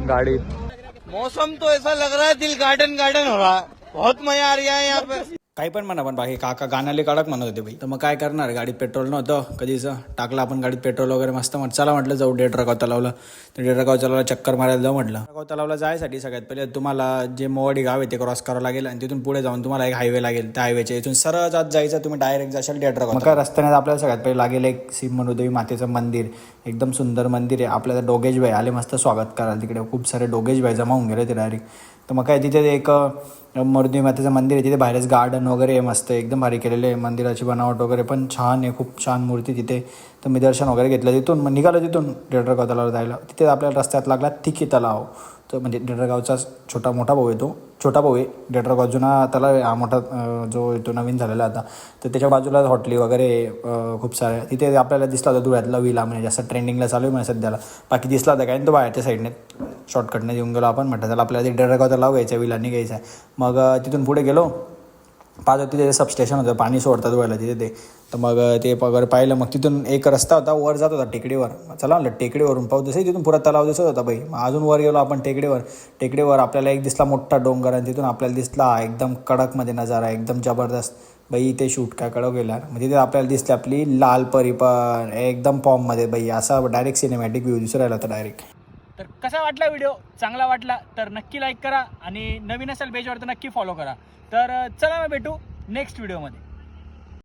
गाडीत। मौसम तो ऐसा लग रहा है दिल गार्डन गार्डन हो रहा है, बहुत मजा आ रहा है यहाँ पे। काही पण म्हणा, पण बाकी काका गाण्याले कडक म्हणत होते भाई. तर मग काय करणार, गाडीत पेट्रोल नव्हतं कधीच. टाकलं आपण गाडीत पेट्रोल वगैरे मस्त. म्हटलं चला, म्हटलं जाऊ डेटरगाव तलावला. तर डेटरगाव तलावला चक्कर मारायला जाऊ म्हटलं. डेटरगाव तलावला जायसाठी सगळ्यात पहिले तुम्हाला जे मोवाडी गाव आहे ते क्रॉस करावं लागेल आणि तिथून पुढे जाऊन तुम्हाला एक हायवे लागेल. त्या हायवेच्या इथून सरळ आत जायचं, तुम्ही डायरेक्ट जाशाल डेटरगाव. मग काय रस्त्याने आपल्याला सगळ्यात पहिले लागेल एक सिमनदेवी मातेचं मंदिर. एकदम सुंदर मंदिर आहे. आपल्याला डोगेश भाई आले मस्त स्वागत करायला. तिकडे खूप सारे डोगेश भाई जमा होऊन गेले ते डायरेक्ट. तर मग काय तिथे एक मरुदेवी मातेचं मंदिर आहे. तिथे बाहेरच गार्डन वगैरे आहे मस्त, एकदम भारी केलेले आहे. मंदिराची बनावट वगैरे पण छान आहे, खूप छान मूर्ती तिथे. तर मी दर्शन वगैरे घेतलं तिथून. मग निघालो तिथून डेटरगाव तलावाला जायला. तिथे आपल्याला रस्त्यात लागला तिकी तलाव. तो म्हणजे डेटरगावचा मोठा भाऊ आहे. तो छोटा भाऊ आहे. डेटरगाव जुना तलाव आहे हा मोठा, जो तो नवीन झालेला आता. तर त्याच्या बाजूला हॉटेली वगैरे खूप सारे. तिथे आपल्याला दिसला होता धुळ्यातला विला, म्हणजे जास्त ट्रेंडिंगला चालू आहे म्हणजे सध्याला. बाकी दिसला होता काय तो बाहेरच्या साईडने शॉर्टकटने येऊन गेलो आपण. म्हटलं त्याला आपल्याला डेटरगाव तलाव घ्यायचा, विलांनी घ्यायचा आहे. मग तिथून पुढे गेलो. पाहत होती तिथे सबस्टेशन होतं, पाणी सोडतात धुवायला तिथे ते. तर मग ते वगैरे पाहिलं. मग तिथून एक रस्ता होता वर जात होता टेकडीवर. चला म्हणलं टेकडीवरून पाहू. तसंही तिथून पुरा तलाव दिसत होता बाई. मग अजून वर गेलो आपण टेकडीवर आपल्याला एक दिसला मोठा डोंगर आणि तिथून आपल्याला दिसला एकदम कडकमध्ये नजारा, एकदम जबरदस्त बाई. ते शूट काय कडक गेला. मग तिथे आपल्याला दिसली आपली लाल परी पण एकदम फॉर्ममध्ये बाई. असा डायरेक्ट सिनेमॅटिक व्ह्यू दिसून राहिला होता डायरेक्ट. तर कसा वाटला व्हिडिओ? चांगला वाटला तर नक्की लाईक करा आणि नवीन असेल पेजवर तर नक्की फॉलो करा. तर चला मग भेटू नेक्स्ट व्हिडिओमध्ये.